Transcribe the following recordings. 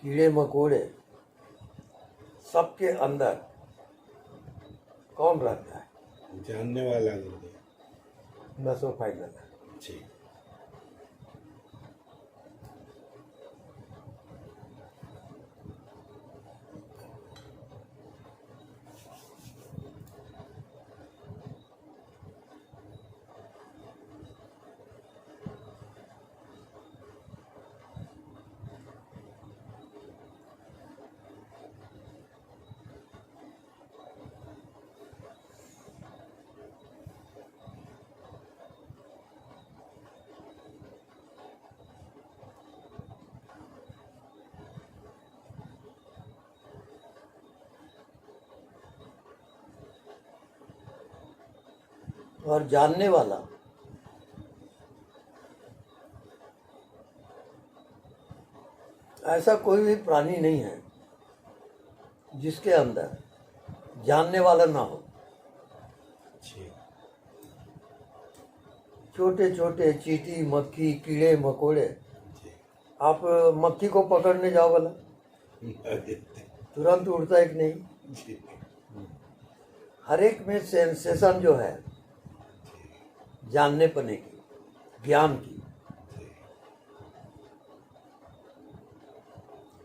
कीड़े मकोड़े सबके अंदर कौन रहता है? जानने वाला गुरुदेव। मेसोफाइलर। जी। और जानने वाला ऐसा कोई भी प्राणी नहीं है जिसके अंदर जानने वाला ना हो। जी। छोटे छोटे चींटी, मक्खी, कीड़े मकोड़े, जी। आप मक्खी को पकड़ने जाओ बोला तुरंत उड़ता है कि नहीं? जी। हर एक में सेंसेशन जो है जानने पने की, ज्ञान की,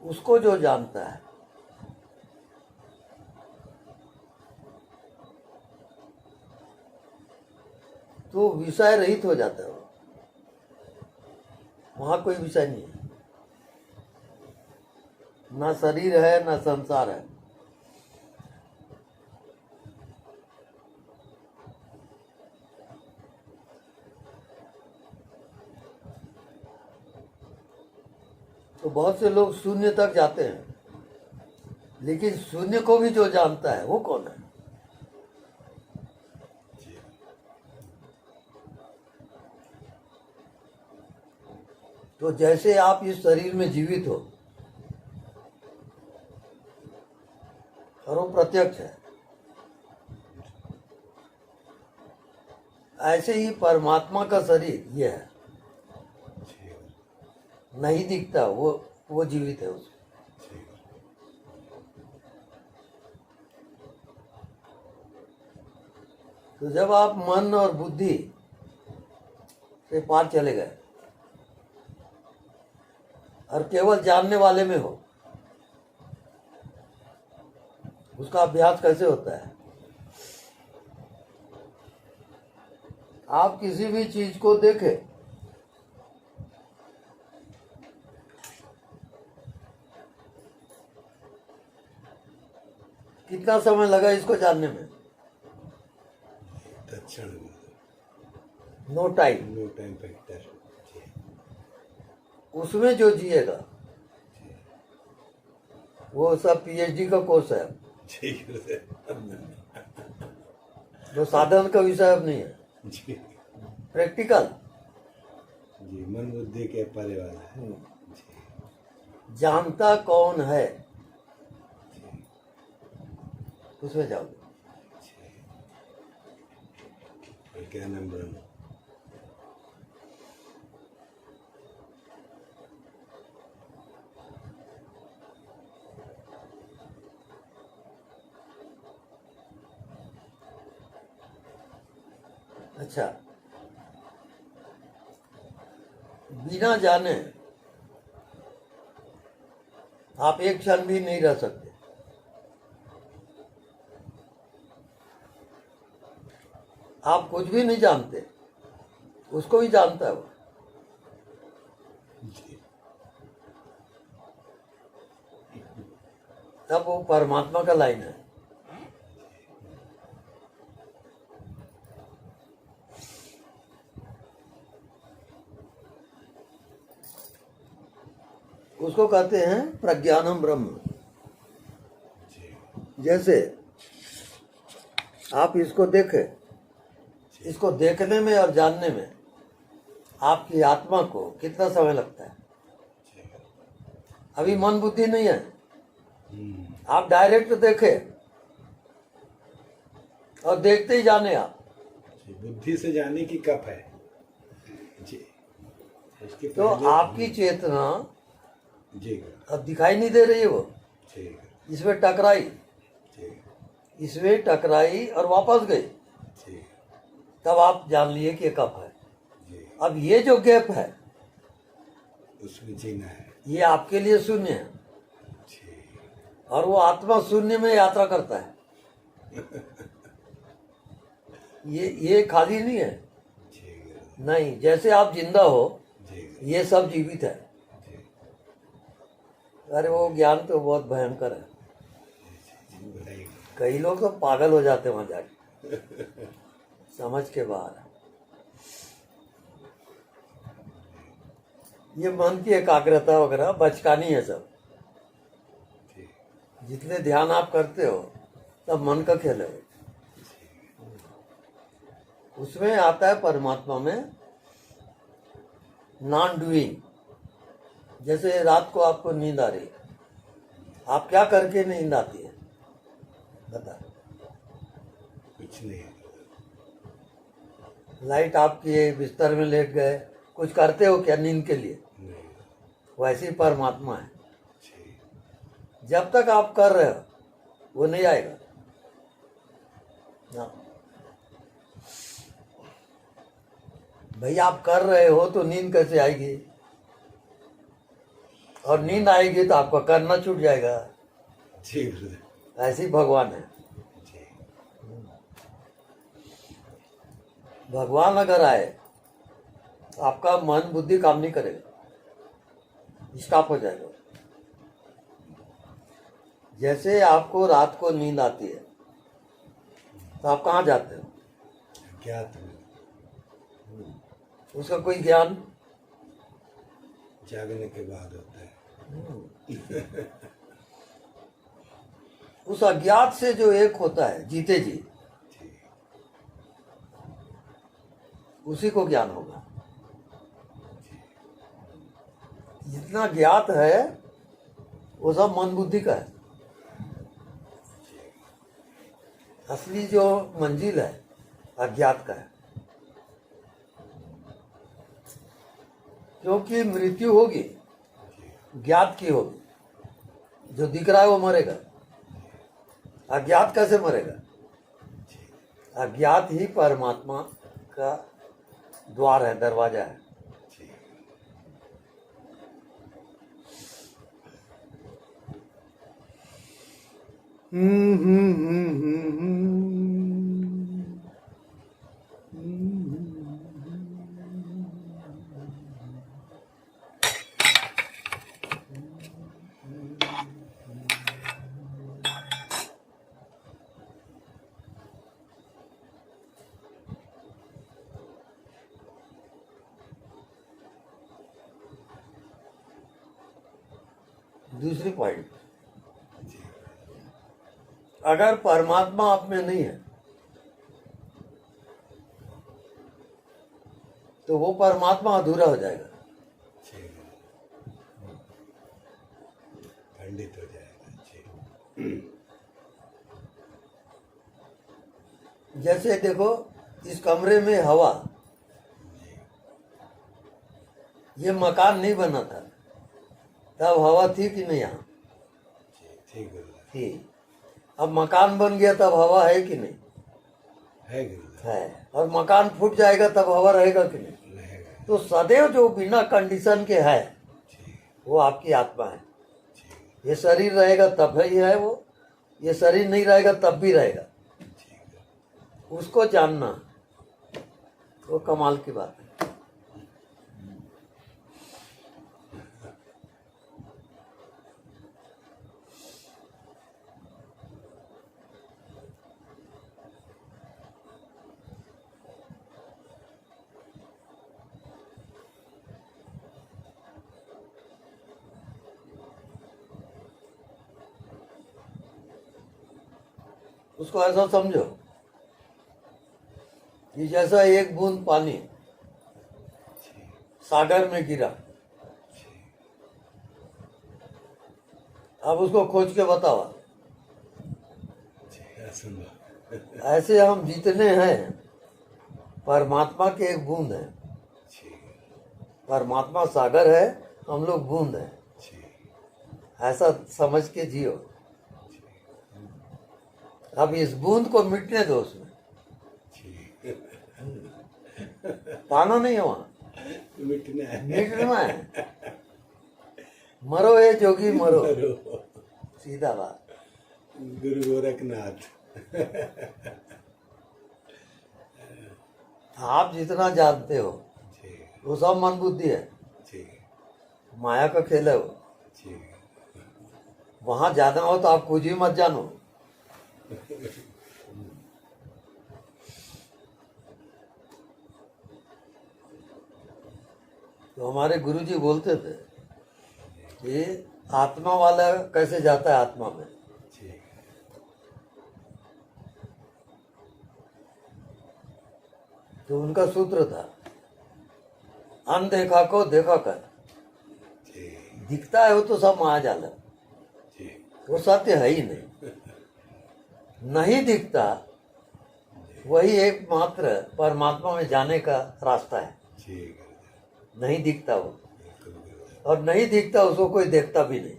उसको जो जानता है तो विषय रहित हो जाता है। वहां कोई विषय नहीं है, ना शरीर है ना संसार है। तो बहुत से लोग शून्य तक जाते हैं, लेकिन शून्य को भी जो जानता है वो कौन है? तो जैसे आप इस शरीर में जीवित हो और वो प्रत्यक्ष है, ऐसे ही परमात्मा का शरीर ये है, नहीं दिखता, वो जीवित है उसमें। तो जब आप मन और बुद्धि से पार चले गए और केवल जानने वाले में हो, उसका अभ्यास कैसे होता है? आप किसी भी चीज को देखें, कितना समय लगा इसको जानने में? तत्क्षण। No time. No time factor. उसमें जो जिएगा वो सब पीएचडी का कोर्स है, जी गुरुदेव। जो साधन का विषय अब नहीं है, जी। प्रैक्टिकल। जी, मन बुद्धि के परे वाला है। जी। जानता कौन है उसमें जाओगे। ज्ञानम ब्रह्म। अच्छा, बिना जाने आप एक क्षण भी नहीं रह सकते। आप कुछ भी नहीं जानते, उसको भी जानता है वो। तब वो परमात्मा का लाइन है। उसको कहते हैं प्रज्ञानम ब्रह्म। जैसे आप इसको देखें, इसको देखने में और जानने में आपकी आत्मा को कितना समय लगता है? अभी मन बुद्धि नहीं है, आप डायरेक्ट देखें और देखते ही जाने आप। बुद्धि से जाने की कप है जी। तो आपकी चेतना जी गुरुदेव। अब दिखाई नहीं दे रही है वो, जी गुरुदेव। इसमें टकराई, जी इसमें टकराई और वापस गई, जी तब आप जान लिए कि ये कप है। जी, अब ये जो गैप है उसमें जीना है। ये आपके लिए शून्य है, जी और वो आत्मा शून्य में यात्रा करता है। ये खाली नहीं है, जी गुरुदेव। नहीं। जैसे आप जिंदा हो, जी गुरुदेव। ये सब जीवित है। जी अरे वो ज्ञान तो बहुत भयंकर है। जी, बताइए। कई लोग तो पागल हो जाते हैं वहां जाके, समझ के बाहर। ये मन की एकाग्रता वगैरह बचकानी है सब। जी जितने ध्यान आप करते हो तब मन का खेल है। उसमें आता है परमात्मा में नॉन डूइंग। जैसे रात को आपको नींद आ रही है, आप क्या करके नींद आती है बता? कुछ नहीं है। लाइट आपकी बिस्तर में लेट गए, कुछ करते हो क्या नींद के लिए? नहीं। वैसे ही परमात्मा है। जी जब तक आप कर रहे हो वो नहीं आएगा ना। भाई आप कर रहे हो तो नींद कैसे आएगी? और नींद आएगी तो आपका करना छूट जाएगा। जी गुरुदेव। ऐसे ही भगवान है। जी भगवान अगर आए तो आपका मन बुद्धि काम नहीं करेगा, स्टॉप हो जाएगा। जैसे आपको रात को नींद आती है तो आप कहाँ जाते हो? ज्ञात में। उसका कोई ज्ञान? जागने के बाद होता है। उस अज्ञात से जो एक होता है जीते जी, जी उसी को ज्ञान होगा। जितना ज्ञात है वो सब मन बुद्धि का है। असली जो मंजिल है अज्ञात का है। क्योंकि मृत्यु होगी, ज्ञात की होगी। जो दिख रहा है वो मरेगा, अज्ञात कैसे मरेगा? अज्ञात ही परमात्मा का द्वार है, दरवाजा है। जी दूसरी पॉइंट, जी अगर परमात्मा आप में नहीं है तो वो परमात्मा अधूरा हो जाएगा। जी खंडित हो जाएगा। जी जैसे देखो इस कमरे में हवा, ये मकान नहीं बना था तब हवा थी कि नहीं? यहाँ जी ठीक गुरुदेव। थी। अब मकान बन गया तब हवा है कि नहीं? है गुरुदेव। है। और मकान फूट जाएगा तब हवा रहेगा कि नहीं? रहेगा। तो सदैव जो बिना कंडीशन के है जी वो आपकी आत्मा है। जी ये शरीर रहेगा तब ही है वो, ये शरीर नहीं रहेगा तब भी रहेगा। जी उसको जानना वो कमाल की बात है। उसको ऐसा समझो कि जैसा एक बूंद पानी सागर में गिरा, अब उसको खोज के बताओ। जी असंभव। ऐसे हम जितने हैं परमात्मा के एक बूंद है। जी परमात्मा सागर है, हम लोग बूंद हैं। जी ऐसा समझ के जियो। अब इस बूंद को मिटने दो, उसमें पाना नहीं है, वहां मिटना है। मिटना है। मरो ये जोगी मरो, सीधा बात। गुरु गोरखनाथ। आप जितना जानते हो जी वो सब मन बुद्धि है, जी माया का खेल है वो। जी। वहां जाना हो तो आप कुछ ही मत जानो। तो हमारे गुरुजी बोलते थे कि आत्मा वाला कैसे जाता है आत्मा में। जी तो उनका सूत्र था, अनदेखा को देखा कर। जी दिखता है वो तो सब माया जाल है, जी वो सत्य है ही नहीं। नहीं दिखता वही एकमात्र परमात्मा में जाने का रास्ता है। जी गुरुदेव। नहीं दिखता वो, बिल्कुल गुरुदेव। और नहीं दिखता उसको कोई देखता भी नहीं।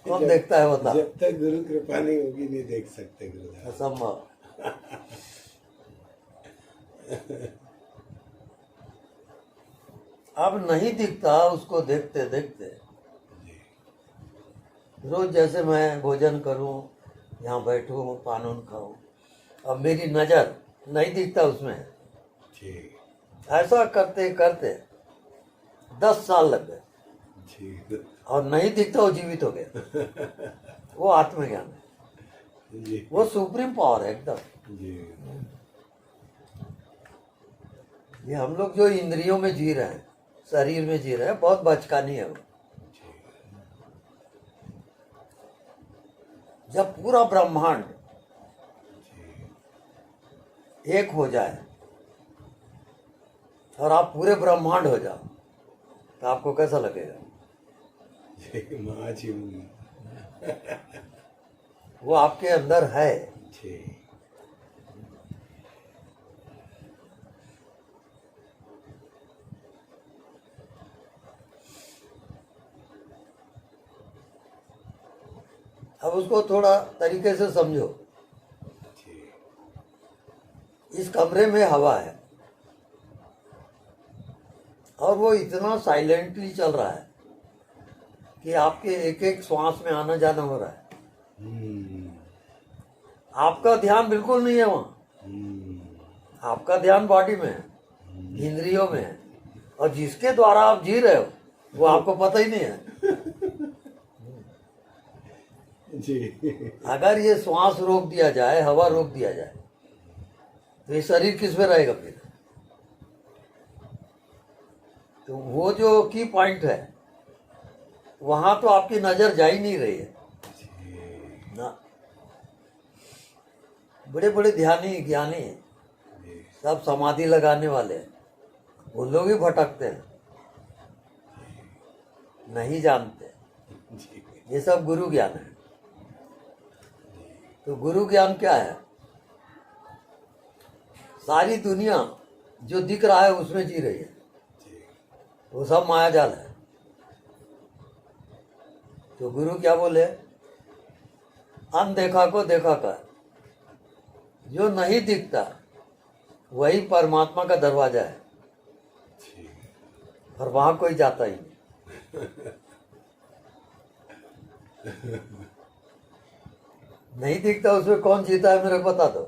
कौन देखता है बता? जब तक गुरु कृपा नहीं होगी नहीं देख सकते गुरुदेव। असंभव। अब नहीं दिखता उसको देखते देखते, रोज जैसे मैं भोजन करूं, यहाँ बैठूं, पान खाऊं, अब मेरी नजर नहीं दिखता उसमें। जी ऐसा करते करते 10 साल लग गए, जी और नहीं दिखता वो जीवित हो गया। वो आत्मज्ञान है, जी वो सुप्रीम पावर है एकदम। जी ये हम लोग जो इंद्रियों में जी रहे हैं, शरीर में जी रहे हैं, बहुत बचकानी है वो। जब पूरा ब्रह्मांड एक हो जाए और आप पूरे ब्रह्मांड हो जाओ तो आपको कैसा लगेगा? जी महाजीवन। वो आपके अंदर है। जी अब उसको थोड़ा तरीके से समझो। जी इस कमरे में हवा है और वो इतना साइलेंटली चल रहा है कि आपके एक एक श्वास में आना जाना हो रहा है। आपका ध्यान बिल्कुल नहीं है वहां। आपका ध्यान बॉडी में है, इंद्रियों में है, और जिसके द्वारा आप जी रहे हो वो आपको पता ही नहीं है। जी अगर ये श्वास रोक दिया जाए, हवा रोक दिया जाए, तो ये शरीर किस में रहेगा फिर? तो वो जो की पॉइंट है वहां तो आपकी नजर जा ही नहीं रही है ना। बड़े बड़े ध्यानी ज्ञानी सब समाधि लगाने वाले वो लोग ही भटकते हैं, नहीं जानते। ये सब गुरु ज्ञान है। तो गुरु ज्ञान क्या है? सारी दुनिया जो दिख रहा है उसमें जी रही है, वो सब माया जाल है। तो गुरु क्या बोले? अनदेखा को देखा कर। जो नहीं दिखता वही परमात्मा का दरवाजा है, और वहां कोई जाता ही नहीं दिखता उसमें कौन जीता है मेरे को बता दो।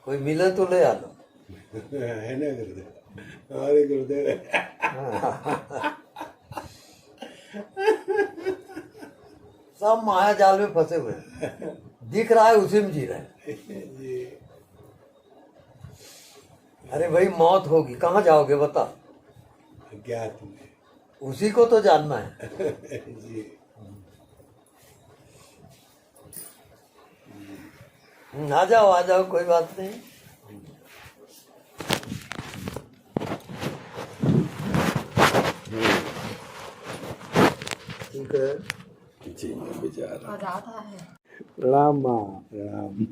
कोई मिले तो ले आना। है ना गुरुदेव? हमारे गुरुदेव सब माया जाल में फंसे हुए हैं। दिख रहा है उसी में जी रहे हैं। जी अरे भाई मौत होगी, कहाँ जाओगे बता? अज्ञात में। उसी को तो जानना है। जी आ जाओ कोई बात नहीं। ठीक है जी मैं विचार और ज्यादा है। प्रणाम माँ प्रणाम।